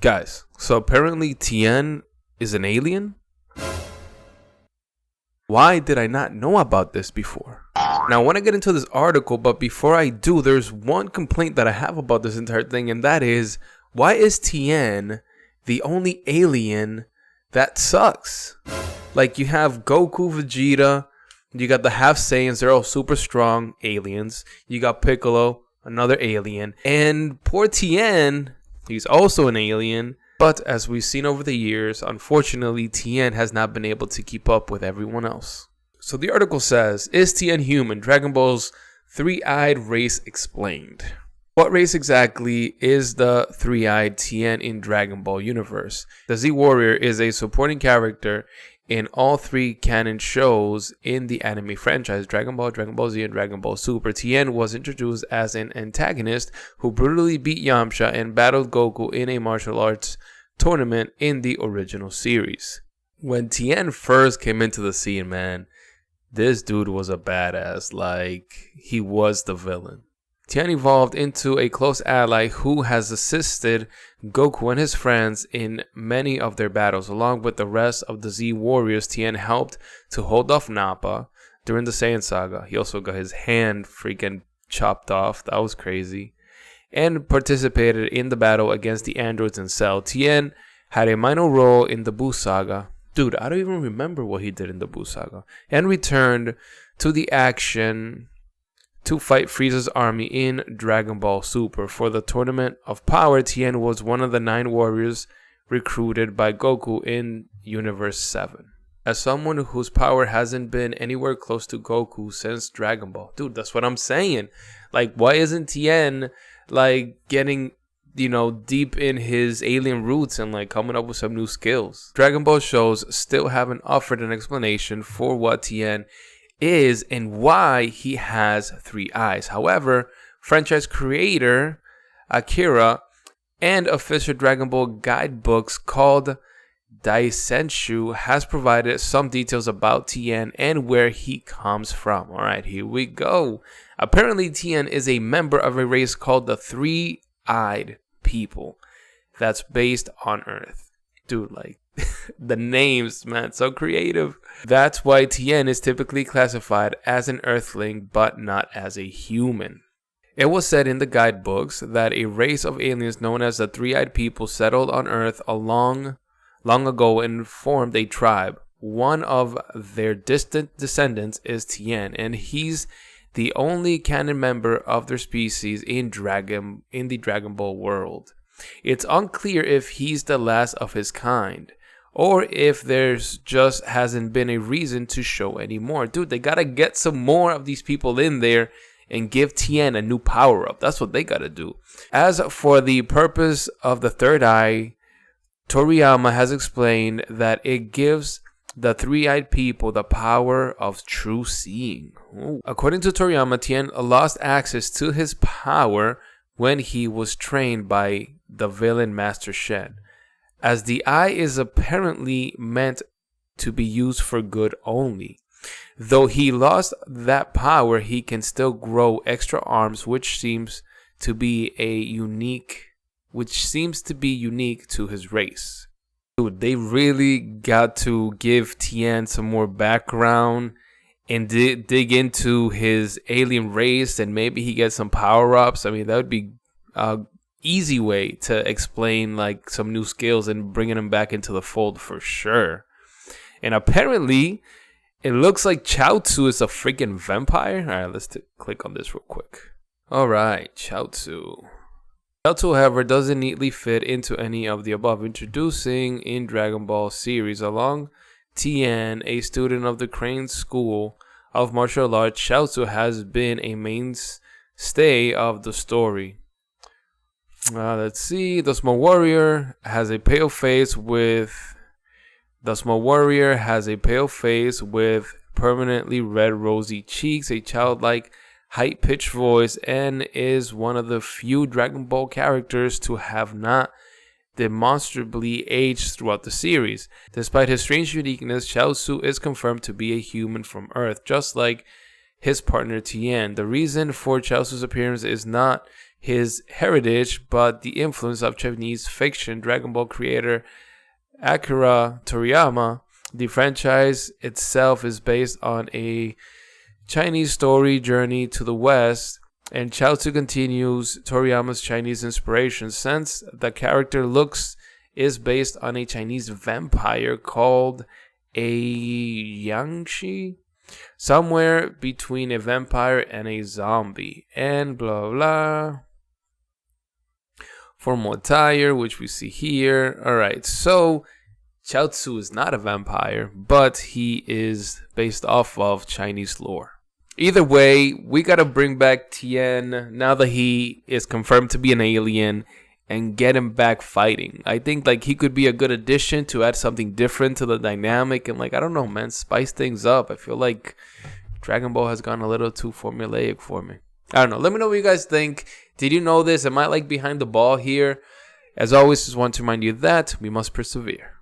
Guys, so apparently Tien is an alien? Why did I not know about this before? Now I want to get into this article, but before I do, there's one complaint that I have about this entire thing, and that is, why is Tien the only alien that sucks? Like, you have Goku, Vegeta, you got the half Saiyans, they're all super strong aliens. You got Piccolo, another alien, and poor Tien, he's also an alien. But as we've seen over the years, unfortunately, Tien has not been able to keep up with everyone else. So the article says, is Tien human? Dragon Ball's three-eyed race explained. What race exactly is the three-eyed Tien in Dragon Ball universe? The Z Warrior is a supporting character in all three canon shows in the anime franchise, Dragon Ball, Dragon Ball Z, and Dragon Ball Super. Tien was introduced as an antagonist who brutally beat Yamcha and battled Goku in a martial arts tournament in the original series. When Tien first came into the scene, man, this dude was a badass. Like, he was the villain. Tien evolved into a close ally who has assisted Goku and his friends in many of their battles. Along with the rest of the Z Warriors, Tien helped to hold off Nappa during the Saiyan Saga. He also got his hand freaking chopped off. That was crazy. And participated in the battle against the androids in Cell. Tien had a minor role in the Buu Saga. Dude, I don't even remember what he did in the Buu Saga. And returned to the action to fight Frieza's army in Dragon Ball Super. For the Tournament of Power, Tien was one of the 9 warriors recruited by Goku in Universe 7. As someone whose power hasn't been anywhere close to Goku since Dragon Ball. Dude, that's what I'm saying. Like, why isn't Tien, like, getting, deep in his alien roots and, like, coming up with some new skills? Dragon Ball shows still haven't offered an explanation for what Tien is and why he has 3 eyes. However, franchise creator Akira and official Dragon Ball guidebooks called Daisenshu has provided some details about Tien and where he comes from. Alright, here we go. Apparently Tien is a member of a race called the Three-Eyed People that's based on Earth. Dude, like, the names, man, so creative. That's why Tien is typically classified as an Earthling, but not as a human. It was said in the guidebooks that a race of aliens known as the Three-Eyed People settled on Earth long ago and formed a tribe. One of their distant descendants is Tien, and he's the only canon member of their species in the Dragon Ball world. It's unclear if he's the last of his kind, or if there's just hasn't been a reason to show anymore. Dude, they gotta get some more of these people in there and give Tien a new power-up. That's what they gotta do. As for the purpose of the third eye, Toriyama has explained that it gives the Three-Eyed People the power of true seeing. Ooh. According to Toriyama, Tien lost access to his power when he was trained by the villain Master Shen, as the eye is apparently meant to be used for good only. Though he lost that power, he can still grow extra arms, which seems to be unique to his race. Dude, they really got to give Tien some more background and dig into his alien race, and maybe he gets some power-ups. I mean, that would be easy way to explain like some new skills and bringing them back into the fold for sure. And apparently it looks like Chiaotzu is a freaking vampire. All right, let's click on this real quick. All right, Chiaotzu, however, doesn't neatly fit into any of the above. Introducing in Dragon Ball series, along Tien, a student of the Crane School of Martial Arts, Chiaotzu has been a mainstay of the story. Let's see. The small warrior has a pale face with permanently red rosy cheeks, a childlike high-pitched voice, and is one of the few Dragon Ball characters to have not demonstrably aged throughout the series. Despite his strange uniqueness, Chiaotzu is confirmed to be a human from Earth, just like his partner Tien. The reason for Chiaotzu's appearance is not his heritage, but the influence of Chinese fiction. Dragon Ball creator Akira Toriyama. The franchise itself is based on a Chinese story journey to the West, and Chiaotzu continues Toriyama's Chinese inspiration since the character is based on a Chinese vampire called a Yangshi, somewhere between a vampire and a zombie, and blah blah. Formal attire, which we see here. Alright, so Chiaotzu is not a vampire, but he is based off of Chinese lore. Either way, we gotta bring back Tien now that he is confirmed to be an alien and get him back fighting. I think like he could be a good addition to add something different to the dynamic and like, I don't know, man, spice things up. I feel like Dragon Ball has gone a little too formulaic for me. I don't know. Let me know what you guys think. Did you know this? Am I like behind the ball here? As always, just want to remind you that we must persevere.